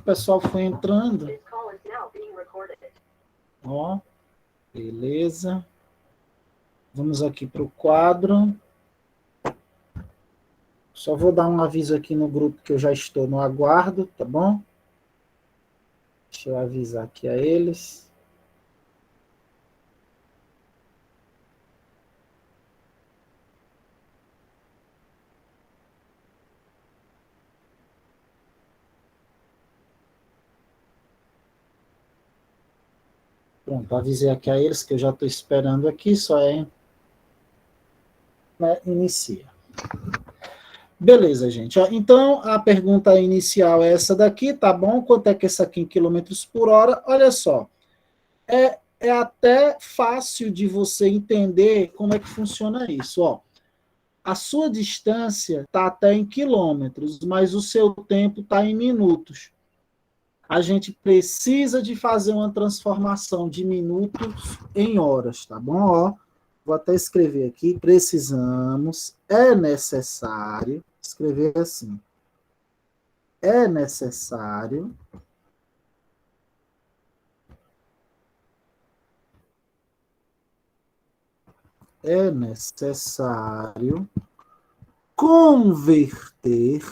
o pessoal foi entrando. Ó, beleza. Vamos aqui para o quadro. Só vou dar um aviso aqui no grupo que eu já estou no aguardo, tá bom? Deixa eu avisar aqui a eles. Pronto, avisei aqui a eles que eu já estou esperando aqui, só é inicia. Beleza, gente. Então, a pergunta inicial é essa daqui, tá bom? Quanto é que essa aqui em quilômetros por hora? Olha só, é até fácil de você entender como é que funciona isso, ó. A sua distância está até em quilômetros, mas o seu tempo está em minutos. A gente precisa de fazer uma transformação de minutos em horas, tá bom? Ó, vou até escrever aqui, precisamos, é necessário, escrever assim, é necessário converter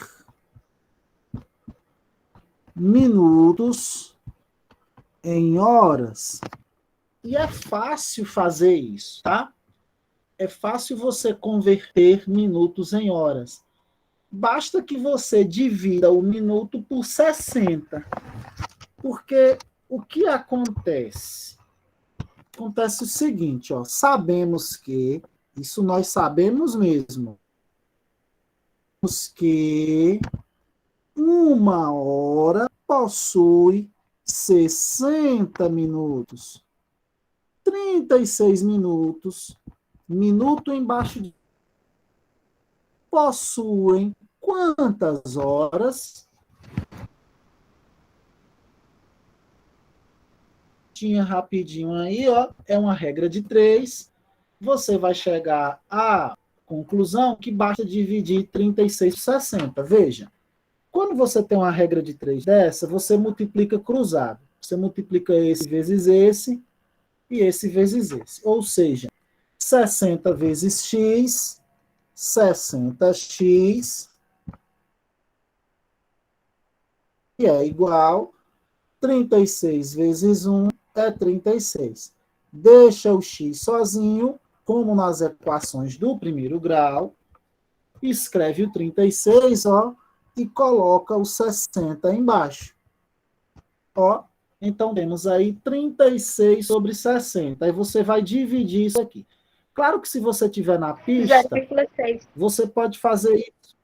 minutos em horas. E é fácil fazer isso, tá? É fácil você converter minutos em horas. Basta que você divida o minuto por 60. Porque o que acontece? Acontece o seguinte, ó, sabemos que, isso nós sabemos mesmo, que uma hora possui 60 minutos, 36 minutos, minuto embaixo de possuem quantas horas? Tinha rapidinho aí, ó, é uma regra de 3. Você vai chegar à conclusão que basta dividir 36 por 60. Veja, quando você tem uma regra de 3 dessa, você multiplica cruzado. Você multiplica esse vezes esse e esse vezes esse. Ou seja, 60 vezes x, 60x, que é igual 36 vezes 1 é 36. Deixa o x sozinho, como nas equações do primeiro grau, escreve o 36, ó, e coloca o 60 embaixo. Ó, então temos aí 36 sobre 60. Aí você vai dividir isso aqui. Claro que se você estiver na pista, 0,6. Você pode fazer isso.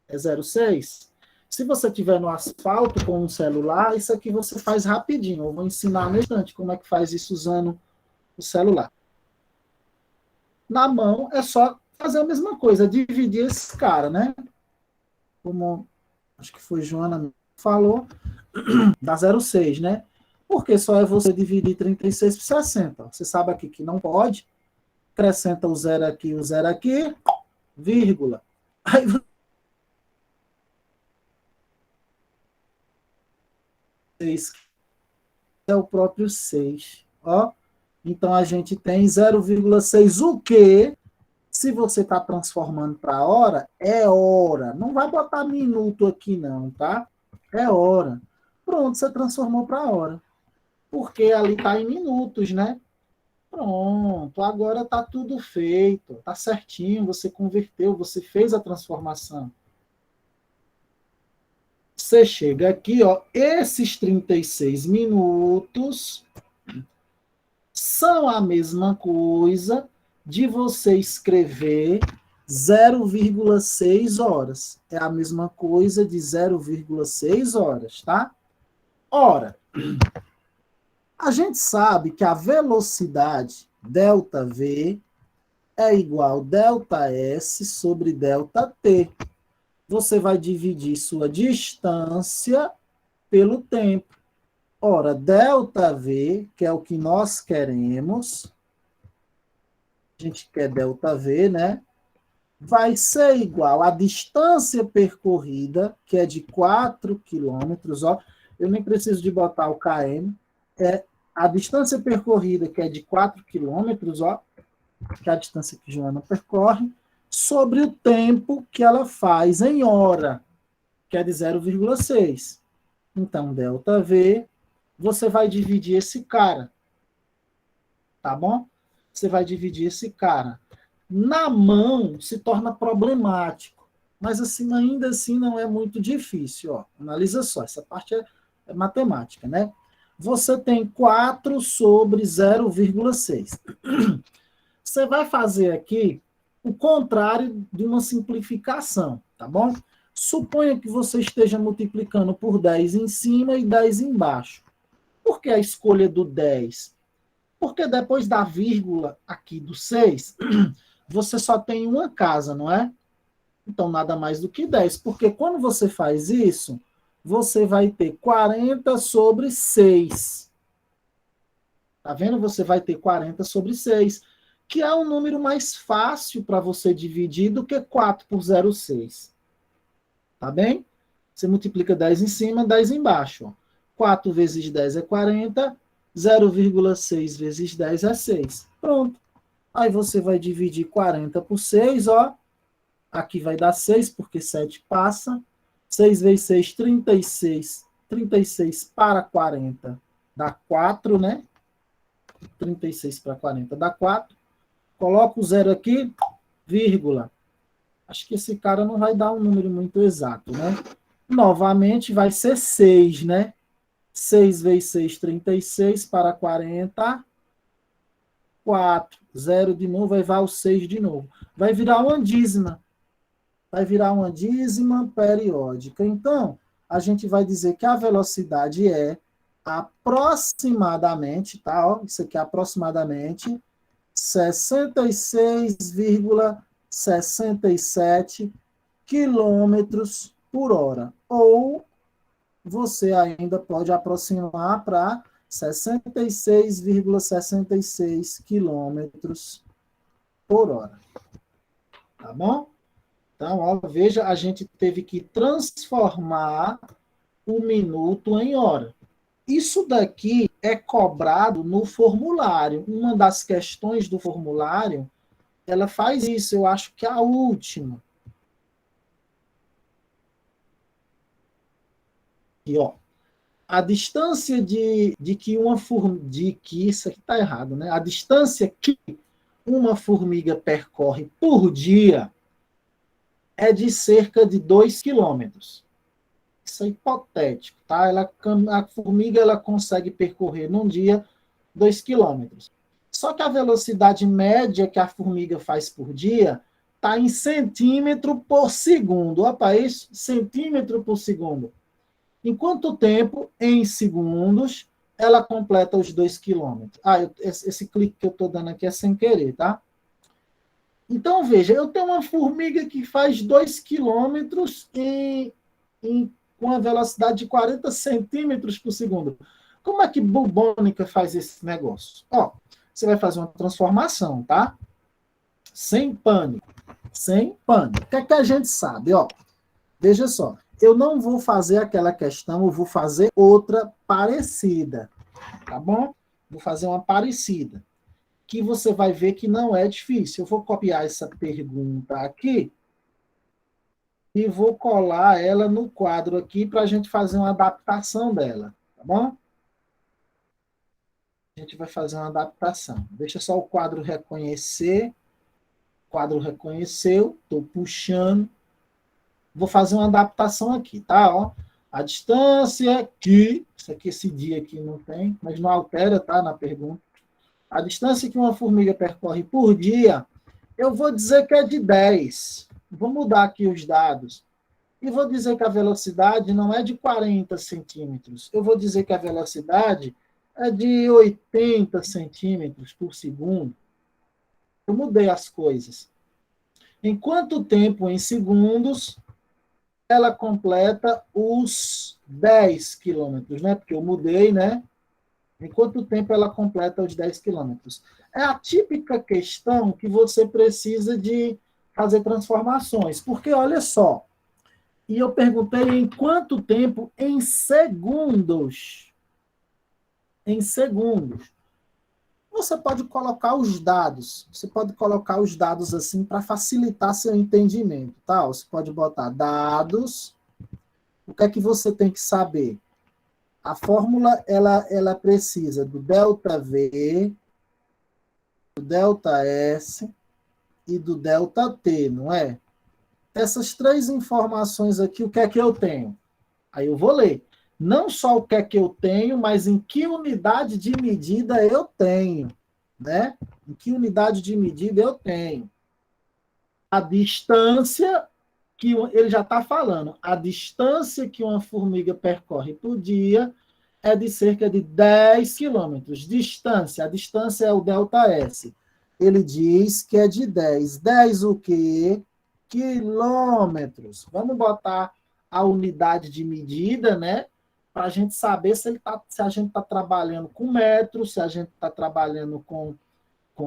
É 0,6? Se você estiver no asfalto com um celular, isso aqui você faz rapidinho. Eu vou ensinar no instante como é que faz isso usando o celular. Na mão é só fazer a mesma coisa, dividir esse cara, né? Como acho que foi Joana que falou, dá 0,6, né? Porque só é você dividir 36 por 60. Você sabe aqui que não pode. Acrescenta o 0 aqui, o 0 aqui, vírgula. Aí é o próprio 6. Ó. Então, a gente tem 0,6. O que, se você está transformando para hora, é hora. Não vai botar minuto aqui, não, tá? É hora. Pronto, você transformou para hora. Porque ali está em minutos, né? Pronto, agora está tudo feito. Está certinho, você converteu, você fez a transformação. Você chega aqui, ó, esses 36 minutos são a mesma coisa de você escrever 0,6 horas. É a mesma coisa de 0,6 horas, tá? Ora, a gente sabe que a velocidade ΔV é igual a ΔS sobre ΔT. Você vai dividir sua distância pelo tempo. Ora, ΔV, que é o que nós queremos, a gente quer ΔV, né? vai ser igual à distância percorrida, que é de 4 quilômetros, ó. Eu nem preciso de botar o km. É a distância percorrida, que é de 4 quilômetros, ó, que é a distância que Joana percorre, sobre o tempo que ela faz em hora, que é de 0,6. Então, ΔV, você vai dividir esse cara, tá bom? Você vai dividir esse cara. Na mão, se torna problemático, mas assim, ainda assim não é muito difícil. Ó. Analisa só, essa parte é matemática, né? Você tem 4 sobre 0,6. Você vai fazer aqui o contrário de uma simplificação, tá bom? Suponha que você esteja multiplicando por 10 em cima e 10 embaixo. Por que a escolha do 10? Porque depois da vírgula aqui do 6, você só tem uma casa, não é? Então, nada mais do que 10. Porque quando você faz isso, você vai ter 40 sobre 6. Tá vendo? Você vai ter 40 sobre 6, que é um número mais fácil para você dividir do que 4 por 0,6. Tá bem? Você multiplica 10 em cima, 10 embaixo. Ó. 4 vezes 10 é 40, 0,6 vezes 10 é 6. Pronto. Aí você vai dividir 40 por 6, ó. Aqui vai dar 6, porque 7 passa. 6 vezes 6, 36. 36 para 40 dá 4, né? 36 para 40 dá 4. Coloca o zero aqui, vírgula. Acho que esse cara não vai dar um número muito exato, né? Novamente vai ser 6, né? 6 vezes 6, 36 para 40, 4. Zero de novo, vai virar o 6 de novo. Vai virar uma dízima. Vai virar uma dízima periódica. Então, a gente vai dizer que a velocidade é aproximadamente, tá? Ó, isso aqui é aproximadamente 66,67 quilômetros por hora. Ou você ainda pode aproximar para 66,66 quilômetros por hora. Tá bom? Então, ó, veja, a gente teve que transformar o minuto em hora. Isso daqui é cobrado no formulário. Uma das questões do formulário, ela faz isso. Eu acho que é a última. E, ó, a distância de que uma formiga, de que isso aqui está errado, né? A distância que uma formiga percorre por dia é de cerca de 2 quilômetros. Isso é hipotético, tá? A formiga ela consegue percorrer num dia 2 quilômetros. Só que a velocidade média que a formiga faz por dia está em centímetro por segundo. Opa, isso, centímetro por segundo. Em quanto tempo, em segundos, ela completa os 2 quilômetros? Esse clique que eu estou dando aqui é sem querer, tá? Então, veja, eu tenho uma formiga que faz 2 quilômetros com a velocidade de 40 centímetros por segundo. Como é que bubônica faz esse negócio? Ó, você vai fazer uma transformação, tá? Sem pânico. Sem pânico. O que é que a gente sabe? Ó, veja só. Eu não vou fazer aquela questão, eu vou fazer outra parecida. Tá bom? Vou fazer uma parecida. Que você vai ver que não é difícil. Eu vou copiar essa pergunta aqui e vou colar ela no quadro aqui para a gente fazer uma adaptação dela. Tá bom? A gente vai fazer uma adaptação. Deixa só o quadro reconhecer. O quadro reconheceu. Estou puxando. Vou fazer uma adaptação aqui, tá? Ó, a distância que... Isso aqui, esse dia aqui não tem, mas não altera, tá? Na pergunta. A distância que uma formiga percorre por dia, eu vou dizer que é de 10. Vou mudar aqui os dados. E vou dizer que a velocidade não é de 40 centímetros. Eu vou dizer que a velocidade é de 80 centímetros por segundo. Eu mudei as coisas. Em quanto tempo, em segundos, ela completa os 10 quilômetros, né? Porque eu mudei, né? Em quanto tempo ela completa os 10 quilômetros? É a típica questão que você precisa de fazer transformações. Porque, olha só, e eu perguntei em quanto tempo? Em segundos. Em segundos. Você pode colocar os dados. Você pode colocar os dados assim para facilitar seu entendimento, tá? Você pode botar dados. O que é que você tem que saber? A fórmula, ela precisa do ΔV, do ΔS e do ΔT, não é? Essas três informações aqui, o que é que eu tenho? Aí eu vou ler. Não só o que é que eu tenho, mas em que unidade de medida eu tenho, né? Em que unidade de medida eu tenho? A distância que ele já está falando, a distância que uma formiga percorre por dia é de cerca de 10 quilômetros. Distância, a distância é o ΔS. Ele diz que é de 10. 10 o quê? Quilômetros. Vamos botar a unidade de medida, né? Para a gente saber se a gente está trabalhando com metro, se a gente está trabalhando com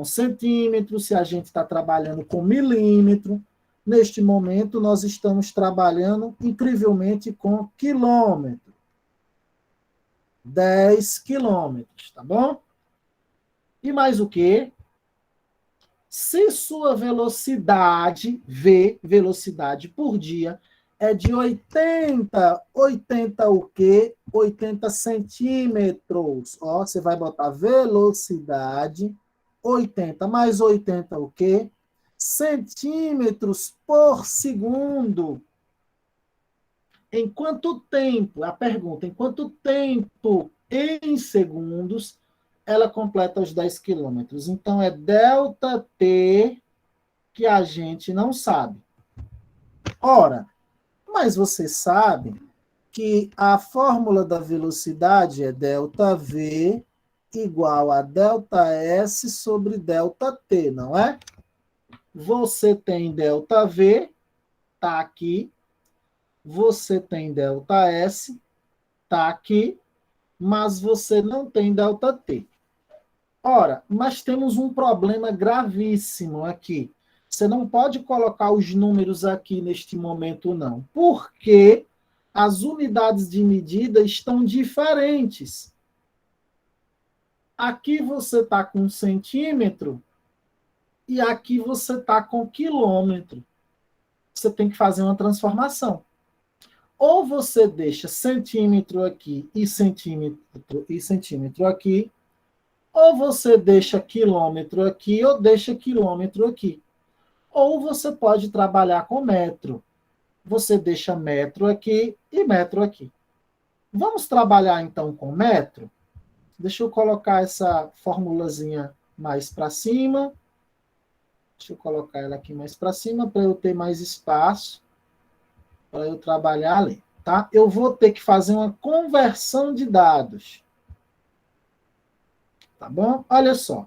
centímetro, se a gente está trabalhando com milímetro. Neste momento, nós estamos trabalhando incrivelmente com quilômetro. 10 quilômetros, tá bom? E mais o quê? Se sua velocidade, V, velocidade por dia, é de 80 o quê? 80 centímetros. Ó, você vai botar velocidade, 80 mais 80 o quê? Centímetros por segundo. Em quanto tempo? A pergunta, em quanto tempo em segundos ela completa os 10 quilômetros? Então, é ΔT que a gente não sabe. Ora, mas você sabe que a fórmula da velocidade é ΔV igual a ΔS sobre ΔT, não é? Você tem ΔV, está aqui. Você tem ΔS, está aqui. Mas você não tem ΔT. Ora, mas temos um problema gravíssimo aqui. Você não pode colocar os números aqui neste momento, não. Porque as unidades de medida estão diferentes. Aqui você está com centímetro e aqui você está com quilômetro. Você tem que fazer uma transformação. Ou você deixa centímetro aqui e centímetro aqui, ou você deixa quilômetro aqui ou deixa quilômetro aqui. Ou você pode trabalhar com metro. Você deixa metro aqui e metro aqui. Vamos trabalhar então com metro? Deixa eu colocar essa formulazinha mais para cima. Deixa eu colocar ela aqui mais para cima para eu ter mais espaço para eu trabalhar ali, tá? Eu vou ter que fazer uma conversão de dados. Tá bom? Olha só.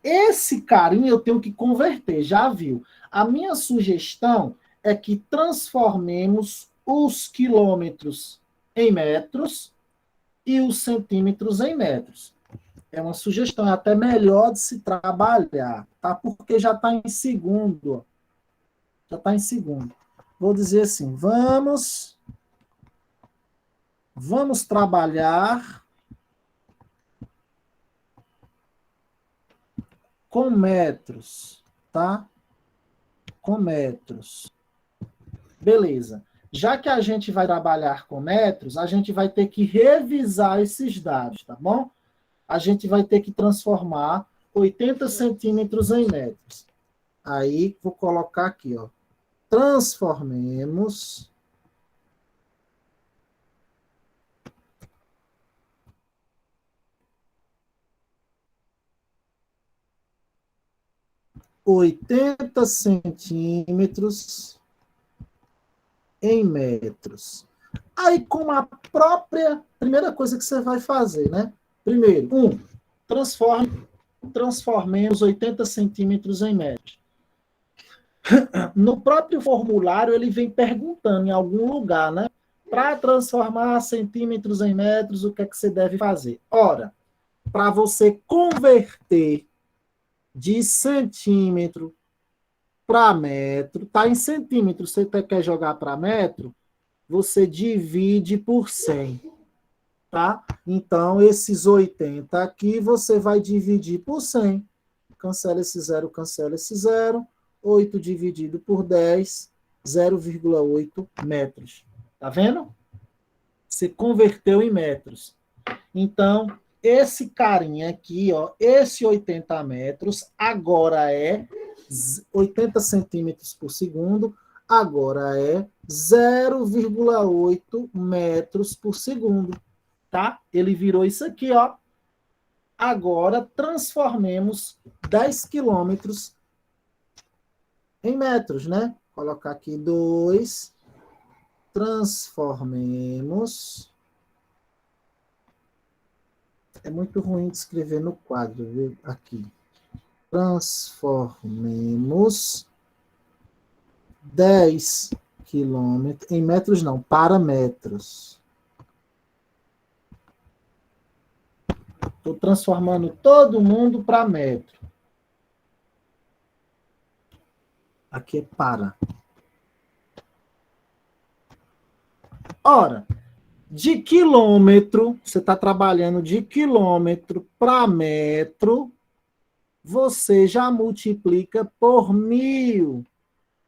Esse carinho eu tenho que converter, já viu? A minha sugestão é que transformemos os quilômetros em metros e os centímetros em metros. É uma sugestão, é até melhor de se trabalhar, tá? Porque já está em segundo. Já está em segundo. Vou dizer assim, vamos trabalhar com metros, tá? Com metros. Beleza. Já que a gente vai trabalhar com metros, a gente vai ter que revisar esses dados, tá bom? A gente vai ter que transformar 80 centímetros em metros. Aí, vou colocar aqui, ó. Transformemos 80 centímetros em metros. Aí, com a própria primeira coisa que você vai fazer, né? Primeiro, transformemos 80 centímetros em metros. No próprio formulário, ele vem perguntando em algum lugar, né? Para transformar centímetros em metros, o que é que você deve fazer? Ora, para você converter de centímetro para metro, está em centímetros, você quer jogar para metro, você divide por 100, tá? Então, esses 80 aqui, você vai dividir por 100. Cancela esse 0. 8 dividido por 10, 0,8 metros. Tá vendo? Você converteu em metros. Então, esse carinha aqui, ó, esse 80 metros, agora é 80 centímetros por segundo, agora é 0,8 metros por segundo, tá? Ele virou isso aqui, ó. Agora, transformemos 10 quilômetros em metros, né? Vou colocar aqui 2, transformemos. É muito ruim de escrever no quadro, viu? Aqui. Transformemos 10 quilômetros, em metros não, para metros. Estou transformando todo mundo para metro. Aqui é para. Ora, de quilômetro, você está trabalhando de quilômetro para metro, você já multiplica por 1000.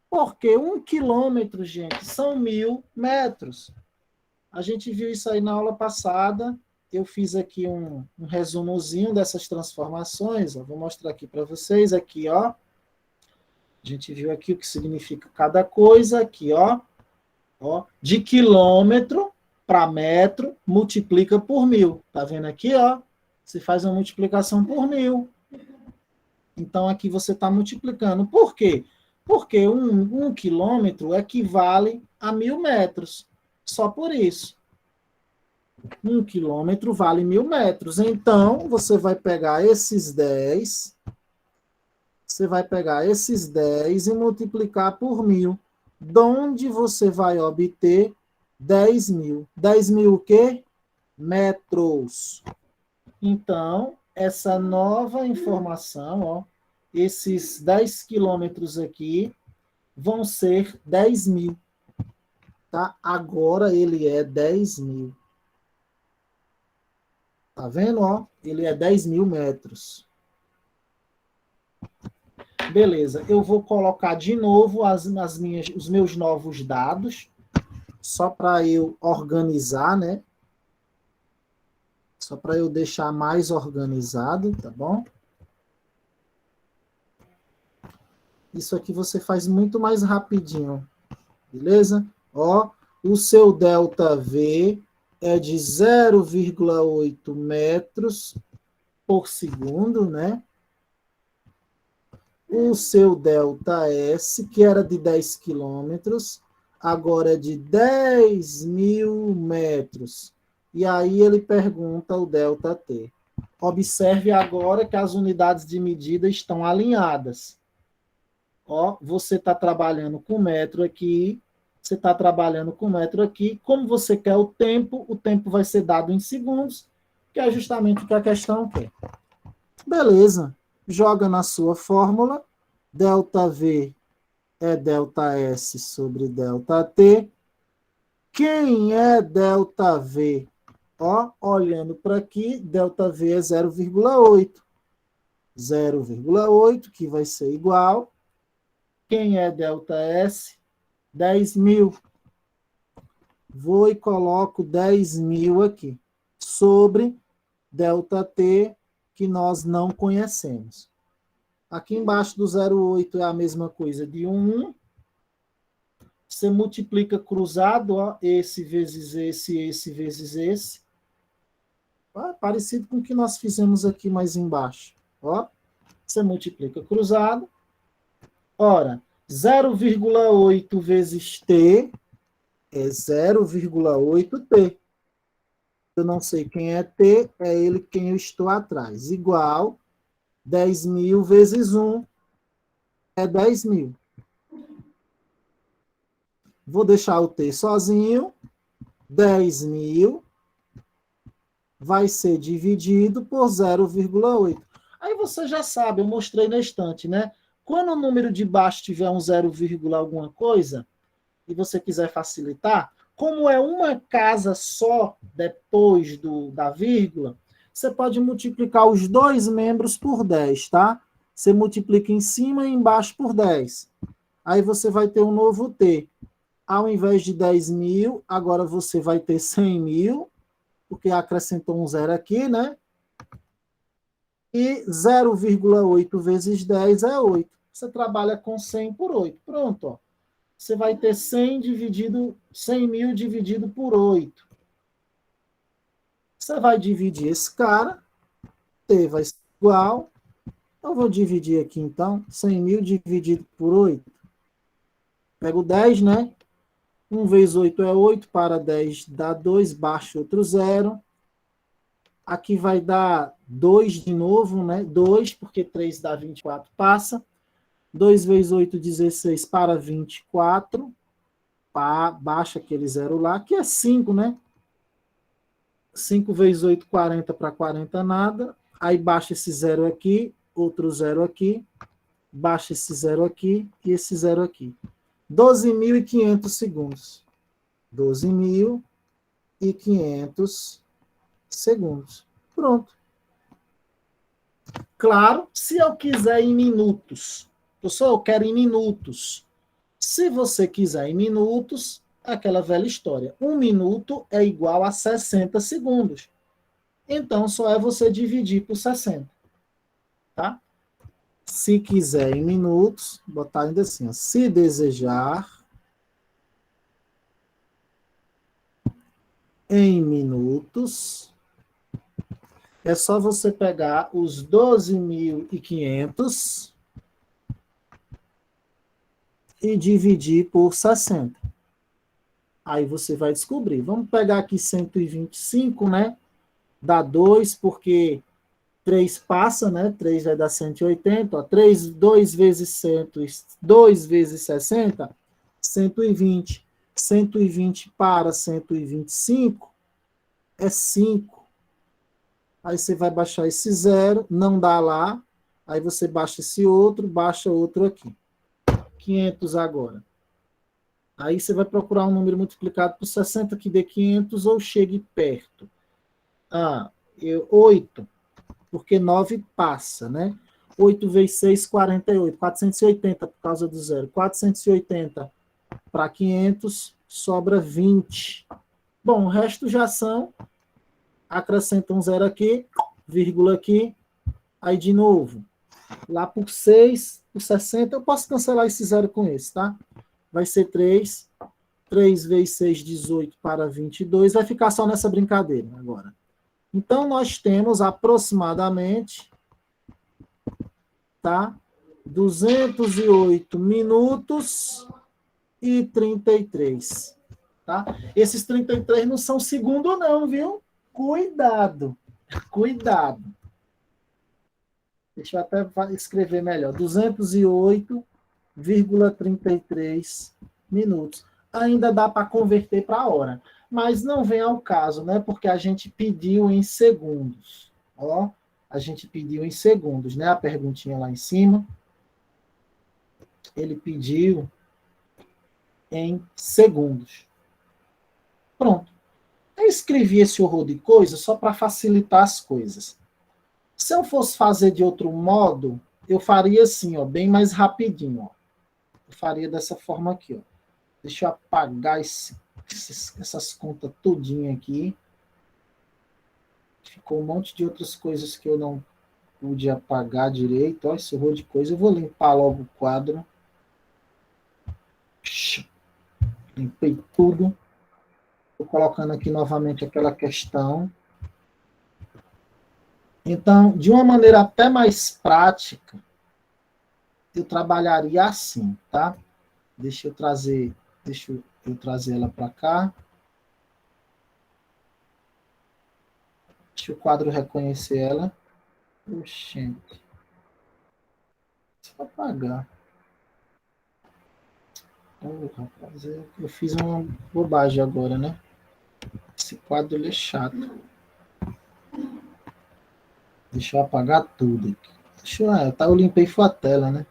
Porque 1 quilômetro, gente, são 1000 metros. A gente viu isso aí na aula passada. Eu fiz aqui um resumozinho dessas transformações. Ó. Vou mostrar aqui para vocês. Aqui, ó. A gente viu aqui o que significa cada coisa. Aqui, ó. De quilômetro para metro, multiplica por 1000. Tá vendo aqui, ó? Você faz uma multiplicação por 1000. Então, aqui você está multiplicando. Por quê? Porque um quilômetro equivale a 1000 metros. Só por isso. 1 quilômetro vale 1000 metros. Então, você vai pegar esses 10. Você vai pegar esses 10 e multiplicar por 1000. De onde você vai obter 10.000. 10.000 o quê? Metros. Então, essa nova informação, ó, esses 10 quilômetros aqui vão ser 10.000. Tá? Agora ele é 10.000. Tá vendo? Ó? Ele é 10.000 metros. Beleza, eu vou colocar de novo os meus novos dados, só para eu organizar, né? Só para eu deixar mais organizado, tá bom? Isso aqui você faz muito mais rapidinho, beleza? Ó, o seu ΔV é de 0,8 metros por segundo, né? O seu ΔS, que era de 10 quilômetros, agora é de 10.000 metros. E aí ele pergunta o ΔT. Observe agora que as unidades de medida estão alinhadas. Ó, você está trabalhando com metro aqui, você está trabalhando com metro aqui. Como você quer o tempo vai ser dado em segundos, que é justamente o que a questão quer. Beleza. Joga na sua fórmula. ΔV é ΔS sobre ΔT. Quem é ΔV? Ó, olhando para aqui, ΔV é 0,8. 0,8, que vai ser igual. Quem é ΔS? 10.000. Vou e coloco 10.000 aqui. Sobre ΔT, que nós não conhecemos. Aqui embaixo do 0,8 é a mesma coisa de 1. Você multiplica cruzado, ó, esse vezes esse vezes esse. Ó, parecido com o que nós fizemos aqui mais embaixo. Ó, você multiplica cruzado. Ora, 0,8 vezes T é 0,8T. Eu não sei quem é T, é ele quem eu estou atrás. Igual 10.000 vezes 1 é 10.000. Vou deixar o T sozinho. 10.000 vai ser dividido por 0,8. Aí você já sabe, eu mostrei na estante, né? Quando o número de baixo tiver um 0, alguma coisa, e você quiser facilitar, como é uma casa só depois da vírgula, você pode multiplicar os dois membros por 10, tá? Você multiplica em cima e embaixo por 10. Aí você vai ter um novo T. Ao invés de 10.000, agora você vai ter 100.000, porque acrescentou um zero aqui, né? E 0,8 vezes 10 é 8. Você trabalha com 100 por 8. Pronto, ó. Você vai ter 100.000 dividido por 8. Você vai dividir esse cara, T vai ser igual. Eu vou dividir aqui, então, 100.000 dividido por 8. Pego 10, né? 1 vezes 8 é 8, para 10 dá 2, baixa outro zero. Aqui vai dar 2 de novo, né? 2, porque 3 dá 24, passa. 2 vezes 8, 16, para 24. Baixa aquele zero lá, que é 5, né? 5 vezes 8, 40, para 40 nada. Aí baixa esse zero aqui, outro zero aqui. Baixa esse zero aqui e esse zero aqui. 12.500 segundos. 12.500 segundos. Pronto. Claro, se eu quiser em minutos. Pessoal, eu quero em minutos. Se você quiser em minutos, aquela velha história. 1 minuto é igual a 60 segundos. Então, só é você dividir por 60. Tá? Se quiser em minutos, botar ainda assim, ó, se desejar em minutos, é só você pegar os 12.500 e dividir por 60. Aí você vai descobrir. Vamos pegar aqui 125, né? Dá 2, porque 3 passa, né? 3 vai dar 180. Ó. 2 vezes 100, 2 vezes 60, 120. 120 para 125 é 5. Aí você vai baixar esse zero, não dá lá. Aí você baixa esse outro, baixa outro aqui. 500 agora. Aí você vai procurar um número multiplicado por 60 que dê 500 ou chegue perto. 8, porque 9 passa, né? 8 vezes 6, 48. 480 por causa do zero. 480 para 500, sobra 20. Bom, o resto já são, acrescenta um zero aqui, vírgula aqui, aí de novo, lá por 6, por 60, eu posso cancelar esse zero com esse, tá? Vai ser 3. 3 vezes 6, 18 para 22. Vai ficar só nessa brincadeira agora. Então, nós temos aproximadamente, tá? 208 minutos e 33. Tá? Esses 33 não são segundo, não, viu? Cuidado. Cuidado. Deixa eu até escrever melhor. 208,33 minutos. Ainda dá para converter para hora. Mas não vem ao caso, né? Porque a gente pediu em segundos. Ó, a gente pediu em segundos, né? A perguntinha lá em cima. Ele pediu em segundos. Pronto. Eu escrevi esse horror de coisa só para facilitar as coisas. Se eu fosse fazer de outro modo, eu faria assim, ó, bem mais rapidinho. Ó. Eu faria dessa forma aqui. Ó. Deixa eu apagar essas contas tudinho aqui. Ficou um monte de outras coisas que eu não pude apagar direito. Ó, esse horror de coisa. Eu vou limpar logo o quadro. Limpei tudo. Estou colocando aqui novamente aquela questão. Então, de uma maneira até mais prática, eu trabalharia assim, tá? Deixa eu trazer ela para cá. Deixa o quadro reconhecer ela. Oxente. Deixa eu apagar. Oh, rapaz, eu fiz uma bobagem agora, né? Esse quadro ele é chato. Deixa eu apagar tudo aqui. Eu limpei foi a tela, né?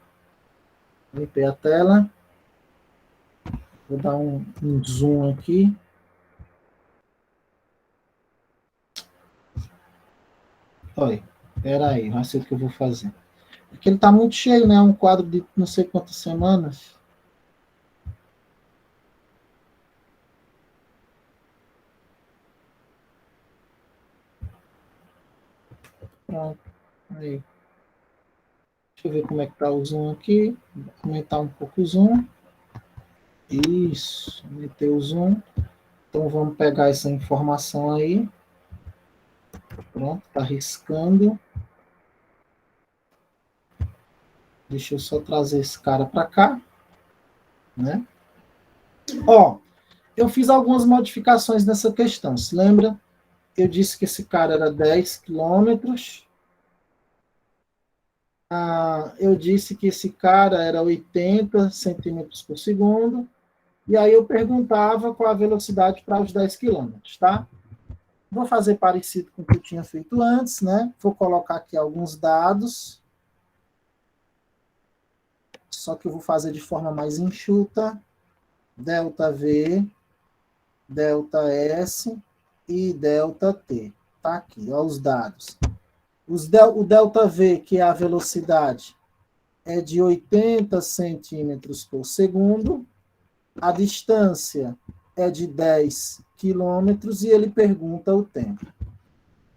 Limpei a tela. Vou dar um zoom aqui. Olha, espera aí, vai ser o que eu vou fazer. Porque ele está muito cheio, né? Um quadro de não sei quantas semanas. Pronto, aí. Deixa eu ver como é que está o zoom aqui. Vou aumentar um pouco o zoom. Isso, aumentei o zoom. Então vamos pegar essa informação aí. Pronto, está riscando. Deixa eu só trazer esse cara para cá, né? Ó, eu fiz algumas modificações nessa questão. Se lembra? Eu disse que esse cara era 10 quilômetros. Eu disse que esse cara era 80 centímetros por segundo. E aí eu perguntava qual a velocidade para os 10 quilômetros, tá? Vou fazer parecido com o que eu tinha feito antes, né? Vou colocar aqui alguns dados. Só que eu vou fazer de forma mais enxuta. ΔV, ΔS e ΔT. Tá aqui, ó, os dados. O ΔV, que é a velocidade, é de 80 centímetros por segundo. A distância é de 10 quilômetros e ele pergunta o tempo.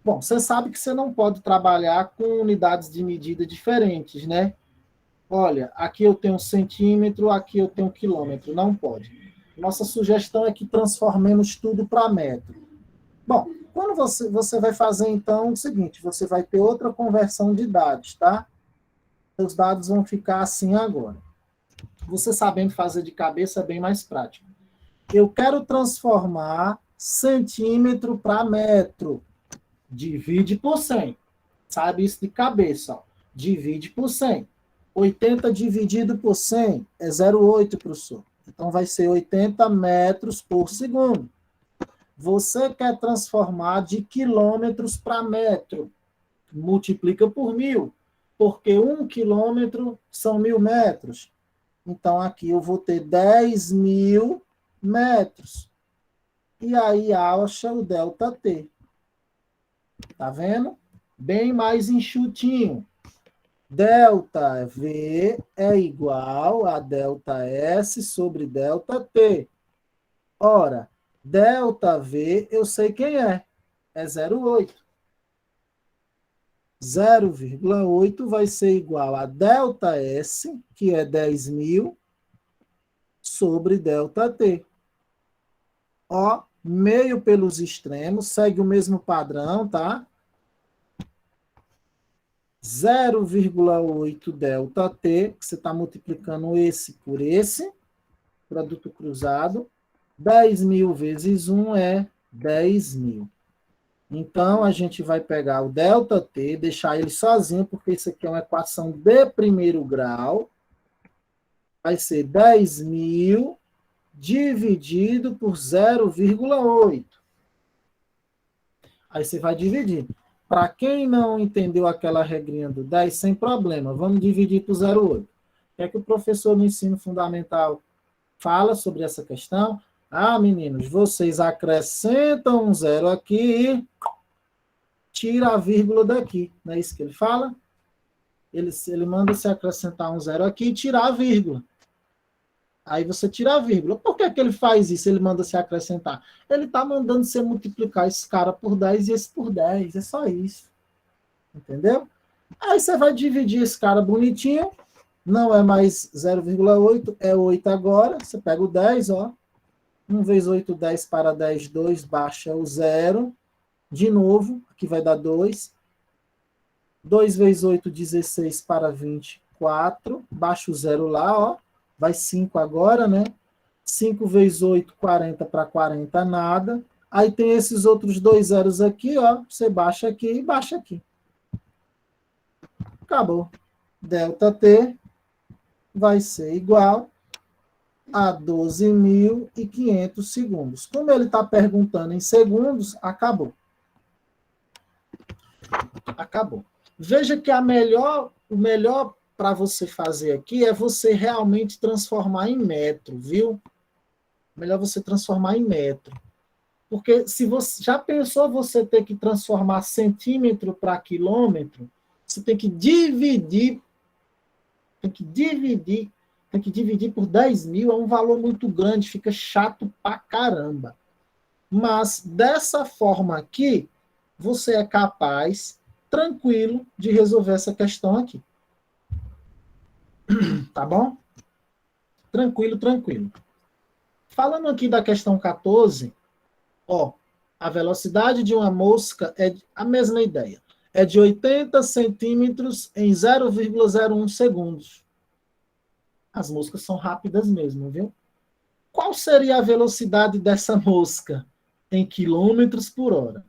Bom, você sabe que você não pode trabalhar com unidades de medida diferentes, né? Olha, aqui eu tenho centímetro, aqui eu tenho quilômetro. Não pode. Nossa sugestão é que transformemos tudo para metro. Bom, quando você vai fazer, então, o seguinte, você vai ter outra conversão de dados, tá? Os dados vão ficar assim agora. Você sabendo fazer de cabeça é bem mais prático. Eu quero transformar centímetro para metro. Divide por 100. Sabe isso de cabeça, ó. Divide por 100. 80 dividido por 100 é 0,8, professor. Então vai ser 80 metros por segundo. Você quer transformar de quilômetros para metro. Multiplica por 1.000, porque 1 quilômetro são 1.000 metros. Então aqui eu vou ter 10.000 metros. E aí acha o ΔT. Tá vendo? Bem mais enxutinho. ΔV é igual a ΔS sobre ΔT. Ora, ΔV eu sei quem é. É 0,8. 0,8 vai ser igual a ΔS, que é 10.000, sobre ΔT. Ó, meio pelos extremos, segue o mesmo padrão, tá? 0,8 ΔT, que você está multiplicando esse por esse, produto cruzado. 10.000 vezes 1 é 10.000. Então, a gente vai pegar o ΔT, deixar ele sozinho, porque isso aqui é uma equação de primeiro grau. Vai ser 10.000 dividido por 0,8. Aí você vai dividir. Para quem não entendeu aquela regrinha do 10, sem problema, vamos dividir por 0,8. O que é que o professor no ensino fundamental fala sobre essa questão? Ah, meninos, vocês acrescentam um zero aqui e tira a vírgula daqui. Não é isso que ele fala? Ele manda se acrescentar um zero aqui e tirar a vírgula. Aí você tira a vírgula. Por que ele faz isso? Ele manda se acrescentar. Ele está mandando você multiplicar esse cara por 10 e esse por 10. É só isso. Entendeu? Aí você vai dividir esse cara bonitinho. Não é mais 0,8, é 8 agora. Você pega o 10, ó. 1 vezes 8, 10 para 10, 2, baixa o 0. De novo, aqui vai dar 2. 2 vezes 8, 16 para 24. Baixa o 0 lá, ó. Vai 5 agora, né? 5 vezes 8, 40 para 40, nada. Aí tem esses outros dois zeros aqui, ó. Você baixa aqui e baixa aqui. Acabou. ΔT vai ser igual a 12.500 segundos. Como ele está perguntando em segundos, acabou. Acabou. Veja que o melhor para você fazer aqui é você realmente transformar em metro, viu? Melhor você transformar em metro. Porque se você já pensou você ter que transformar centímetro para quilômetro, você tem que dividir, tem que dividir por 10 mil, é um valor muito grande, fica chato pra caramba. Mas dessa forma aqui, você é capaz, tranquilo, de resolver essa questão aqui. Tá bom? Tranquilo, tranquilo. Falando aqui da questão 14, ó, a velocidade de uma mosca é a mesma ideia. É de 80 centímetros em 0,01 segundos. As moscas são rápidas mesmo, viu? Qual seria a velocidade dessa mosca em quilômetros por hora?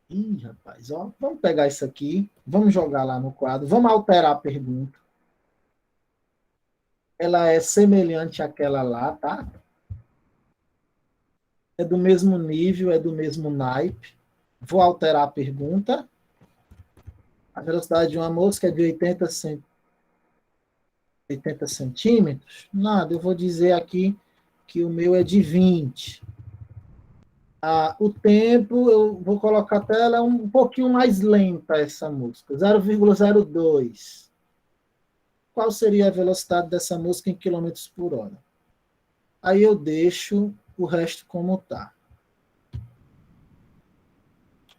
Ih, rapaz, ó, vamos pegar isso aqui, vamos jogar lá no quadro, vamos alterar a pergunta. Ela é semelhante àquela lá, tá? É do mesmo nível, é do mesmo naipe. Vou alterar a pergunta. A velocidade de uma mosca é de 80 centímetros? Nada, eu vou dizer aqui que o meu é de 20. O tempo, eu vou colocar até ela um pouquinho mais lenta, essa música, 0,02. Qual seria a velocidade dessa música em quilômetros por hora? Aí eu deixo o resto como está.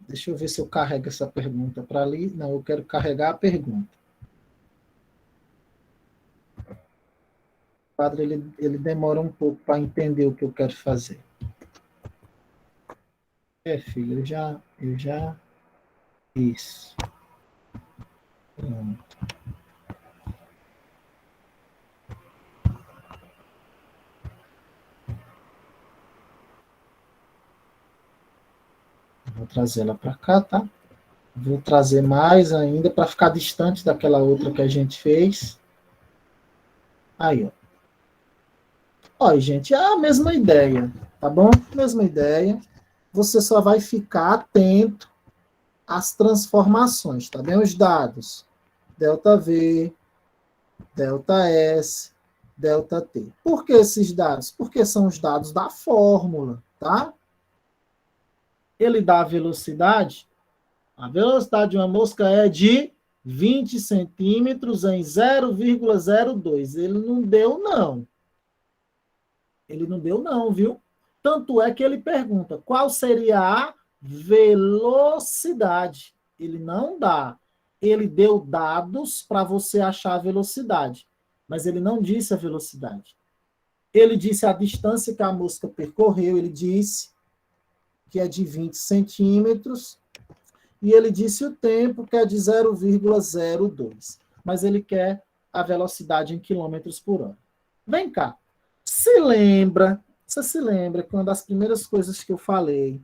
Deixa eu ver se eu carrego essa pergunta para ali. Não, eu quero carregar a pergunta. O quadro ele demora um pouco para entender o que eu quero fazer. Filho, eu já. Isso. Pronto. Vou trazer ela para cá, tá? Vou trazer mais ainda para ficar distante daquela outra que a gente fez. Aí, ó. Olha, gente, é a mesma ideia, tá bom? Mesma ideia. Você só vai ficar atento às transformações, tá bem? Os dados. ΔV, ΔS, ΔT. Por que esses dados? Porque são os dados da fórmula, tá? Ele dá a velocidade. A velocidade de uma mosca é de 20 centímetros em 0,02. Ele não deu, não. Ele não deu, não, viu? Tanto é que ele pergunta qual seria a velocidade. Ele não dá. Ele deu dados para você achar a velocidade, mas ele não disse a velocidade. Ele disse a distância que a mosca percorreu, ele disse que é de 20 centímetros, e ele disse o tempo, que é de 0,02. Mas ele quer a velocidade em quilômetros por hora. Vem cá. Você se lembra que uma das primeiras coisas que eu falei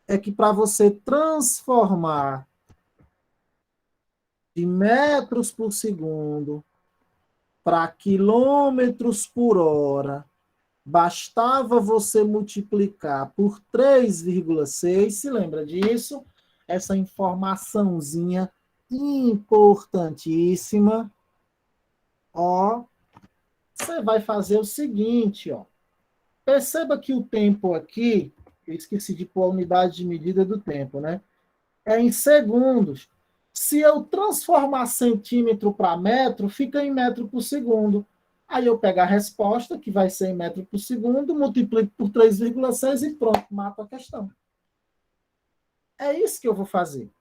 é que para você transformar de metros por segundo para quilômetros por hora, bastava você multiplicar por 3,6, se lembra disso? Essa informaçãozinha importantíssima. Ó, você vai fazer o seguinte, ó. Perceba que o tempo aqui, eu esqueci de pôr a unidade de medida do tempo, né? É em segundos. Se eu transformar centímetro para metro, fica em metro por segundo. Aí eu pego a resposta, que vai ser em metro por segundo, multiplico por 3,6 e pronto, mato a questão. É isso que eu vou fazer.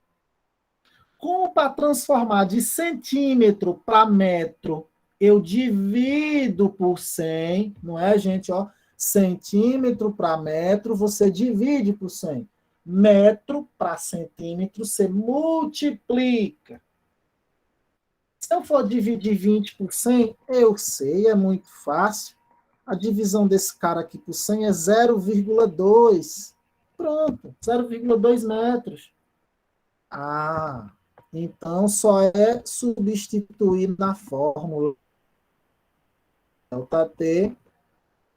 Como para transformar de centímetro para metro, eu divido por 100, não é, gente? Ó, centímetro para metro, você divide por 100. Metro para centímetro, você multiplica. Se eu for dividir 20 por 100, eu sei, é muito fácil. A divisão desse cara aqui por 100 é 0,2. Pronto, 0,2 metros. Ah, então só é substituir na fórmula ΔT.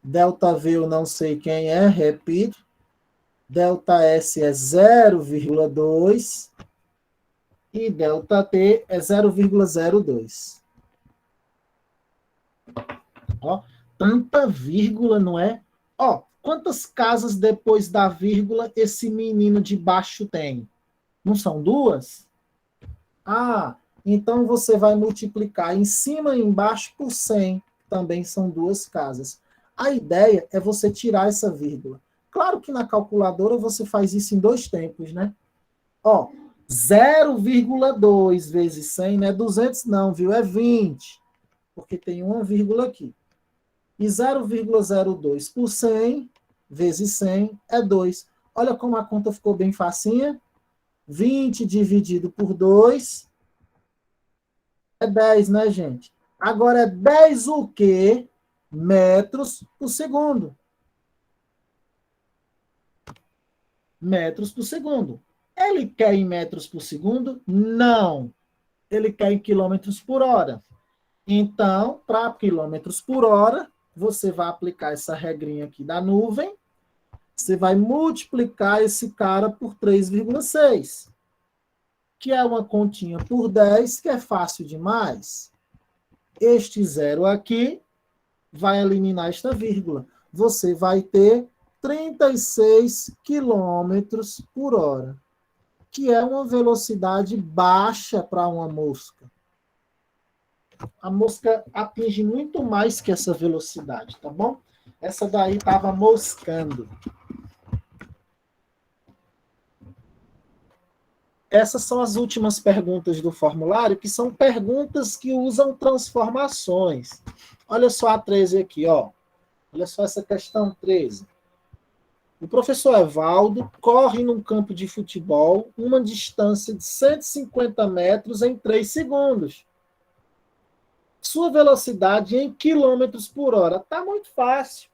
ΔV eu não sei quem é, repito. ΔS é 0,2 e ΔT é 0,02. Ó, tanta vírgula, não é? Ó, quantas casas depois da vírgula esse menino de baixo tem? Não são duas? Ah, então você vai multiplicar em cima e embaixo por 100. Também são duas casas. A ideia é você tirar essa vírgula. Claro que na calculadora você faz isso em dois tempos, né? Ó, 0,2 vezes 100 não é 200 não, viu? É 20, porque tem uma vírgula aqui. E 0,02 por 100 vezes 100 é 2. Olha como a conta ficou bem facinha. 20 dividido por 2 é 10, né, gente? Agora é 10 o quê? Metros por segundo. Metros por segundo. Ele quer em metros por segundo? Não. Ele quer em quilômetros por hora. Então, para quilômetros por hora, você vai aplicar essa regrinha aqui da nuvem, você vai multiplicar esse cara por 3,6, que é uma continha por 10, que é fácil demais. Este zero aqui vai eliminar esta vírgula. Você vai ter 36 quilômetros por hora, que é uma velocidade baixa para uma mosca. A mosca atinge muito mais que essa velocidade, tá bom? Essa daí estava moscando. Essas são as últimas perguntas do formulário, que são perguntas que usam transformações. Olha só a 13 aqui, ó. Olha só essa questão 13. O professor Evaldo corre num campo de futebol uma distância de 150 metros em 3 segundos. Sua velocidade em quilômetros por hora. Está muito fácil.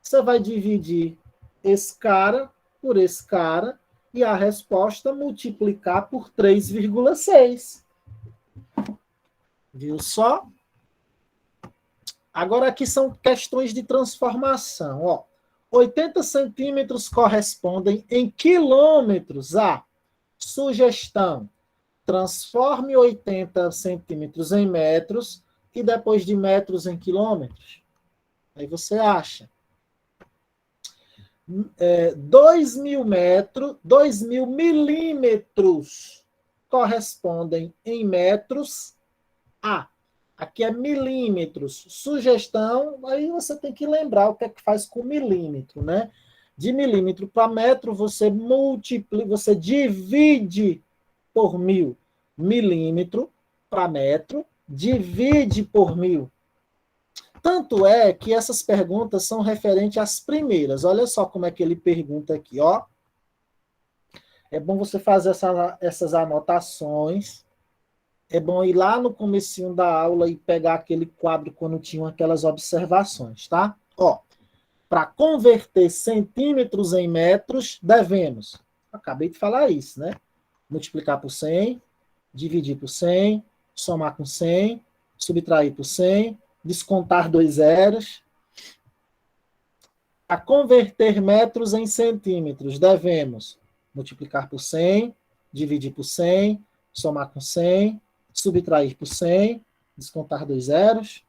Você vai dividir esse cara por esse cara e a resposta multiplicar por 3,6. Viu só? Agora aqui são questões de transformação. Ó. 80 centímetros correspondem em quilômetros a sugestão. Transforme 80 centímetros em metros e depois de metros em quilômetros. Aí você acha. 2.000 metros, 2.000 milímetros correspondem em metros a. Aqui é milímetros. Sugestão, aí você tem que lembrar o que é que faz com milímetro, né? De milímetro para metro, você multiplica, você divide por 1.000. Milímetro para metro, divide por 1.000. Tanto é que essas perguntas são referentes às primeiras. Olha só como é que ele pergunta aqui, ó. É bom você fazer essas anotações. É bom ir lá no comecinho da aula e pegar aquele quadro quando tinham aquelas observações, tá? Ó, para converter centímetros em metros, devemos. Acabei de falar isso, né? Multiplicar por 100, dividir por 100, somar com 100, subtrair por 100, descontar 2 zeros. A converter metros em centímetros, devemos multiplicar por 100, dividir por 100, somar com 100, subtrair por 100, descontar 2 zeros.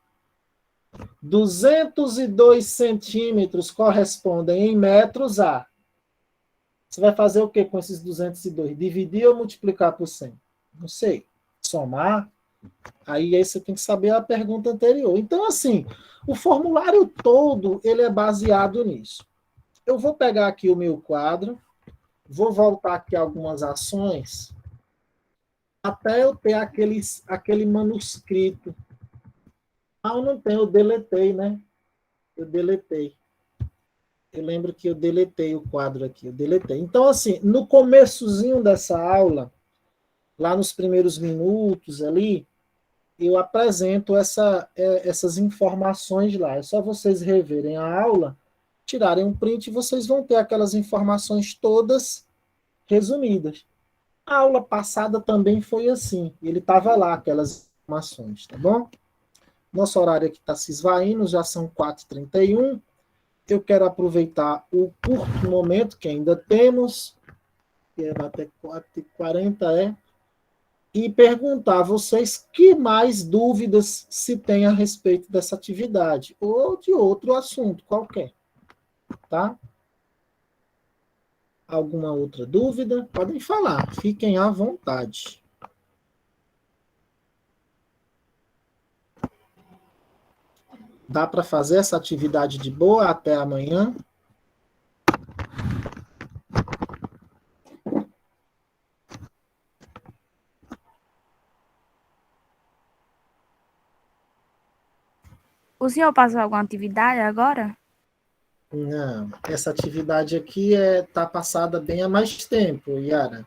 202 centímetros correspondem em metros a. Você vai fazer o que com esses 202? Dividir ou multiplicar por 100? Não sei. Somar? Aí você tem que saber a pergunta anterior. Então, assim, o formulário todo, ele é baseado nisso. Eu vou pegar aqui o meu quadro, vou voltar aqui algumas ações, até eu ter aquele manuscrito. Ah, eu não tenho, eu deletei, né? Eu deletei. Eu lembro que eu deletei o quadro aqui, eu deletei. Então, assim, no começozinho dessa aula, lá nos primeiros minutos ali, eu apresento essas informações lá. É só vocês reverem a aula, tirarem um print e vocês vão ter aquelas informações todas resumidas. A aula passada também foi assim. Ele estava lá, aquelas informações, tá bom? Nosso horário aqui está se esvaindo, já são 4h31. Eu quero aproveitar o curto momento que ainda temos, que é até 4h40, e perguntar a vocês que mais dúvidas se tem a respeito dessa atividade ou de outro assunto qualquer, tá? Alguma outra dúvida? Podem falar, fiquem à vontade. Dá para fazer essa atividade de boa até amanhã? O senhor passou alguma atividade agora? Não, essa atividade aqui tá passada bem há mais tempo, Yara.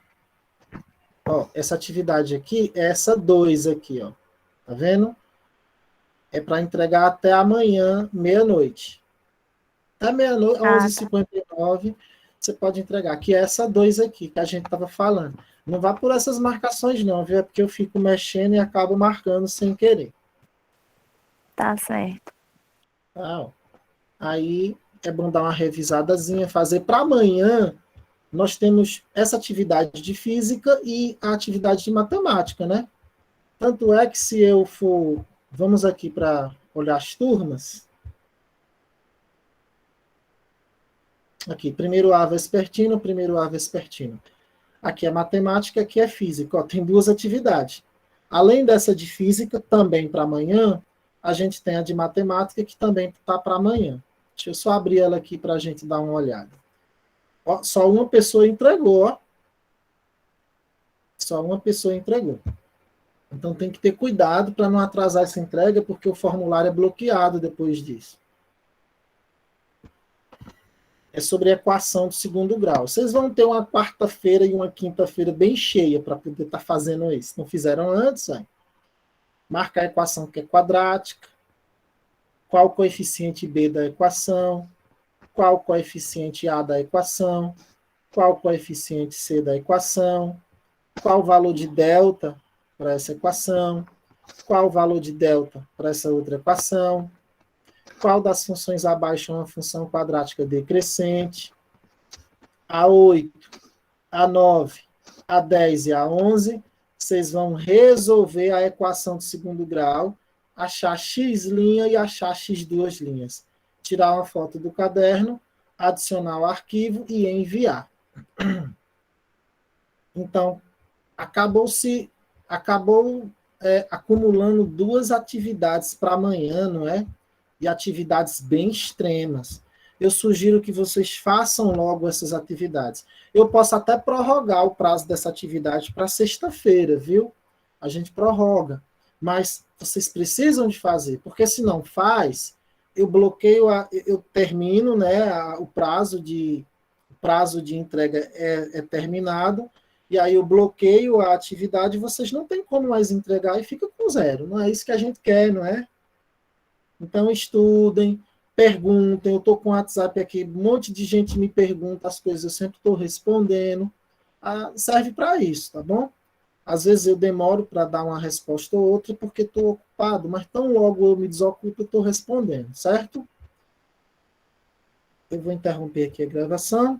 Ó, essa atividade aqui é essa 2 aqui, ó. Tá vendo? É para entregar até amanhã, meia-noite. Até meia-noite, Ah, tá. 11h59, você pode entregar. Que é essa 2 aqui que a gente estava falando. Não vá por essas marcações, não, viu? É porque eu fico mexendo e acabo marcando sem querer. Tá certo. Tá, ó. Aí é bom dar uma revisadazinha, fazer para amanhã. Nós temos essa atividade de física e a atividade de matemática, né? Tanto é que se eu for, vamos aqui para olhar as turmas. Aqui, primeiro A vespertino, primeiro A vespertino. Aqui é matemática, aqui é física. Ó, tem duas atividades. Além dessa de física, também para amanhã, a gente tem a de matemática, que também está para amanhã. Deixa eu só abrir ela aqui para a gente dar uma olhada. Ó, só uma pessoa entregou, ó. Só uma pessoa entregou. Então tem que ter cuidado para não atrasar essa entrega, porque o formulário é bloqueado depois disso. É sobre a equação do segundo grau. Vocês vão ter uma quarta-feira e uma quinta-feira bem cheia para poder estar fazendo isso. Não fizeram antes, aí? Marca a equação que é quadrática, qual o coeficiente B da equação, qual o coeficiente A da equação, qual o coeficiente C da equação, qual o valor de delta para essa equação, qual o valor de delta para essa outra equação, qual das funções abaixo é uma função quadrática decrescente, A8, A9, A10 e A11, vocês vão resolver a equação de segundo grau, achar x' e achar x2'. Tirar uma foto do caderno, adicionar o arquivo e enviar. Então, acabou acumulando duas atividades para amanhã, não é? E atividades bem extremas. Eu sugiro que vocês façam logo essas atividades. Eu posso até prorrogar o prazo dessa atividade para sexta-feira, viu? A gente prorroga. Mas vocês precisam de fazer, porque se não faz, eu bloqueio, eu termino, né? O prazo de entrega é terminado, e aí eu bloqueio a atividade, vocês não têm como mais entregar e fica com zero. Não é isso que a gente quer, não é? Então, estudem, perguntem. Eu estou com o WhatsApp aqui, um monte de gente me pergunta as coisas, eu sempre estou respondendo. Serve para isso, tá bom? Às vezes eu demoro para dar uma resposta ou outra porque estou ocupado, mas tão logo eu me desocupo, eu estou respondendo, certo? Eu vou interromper aqui a gravação.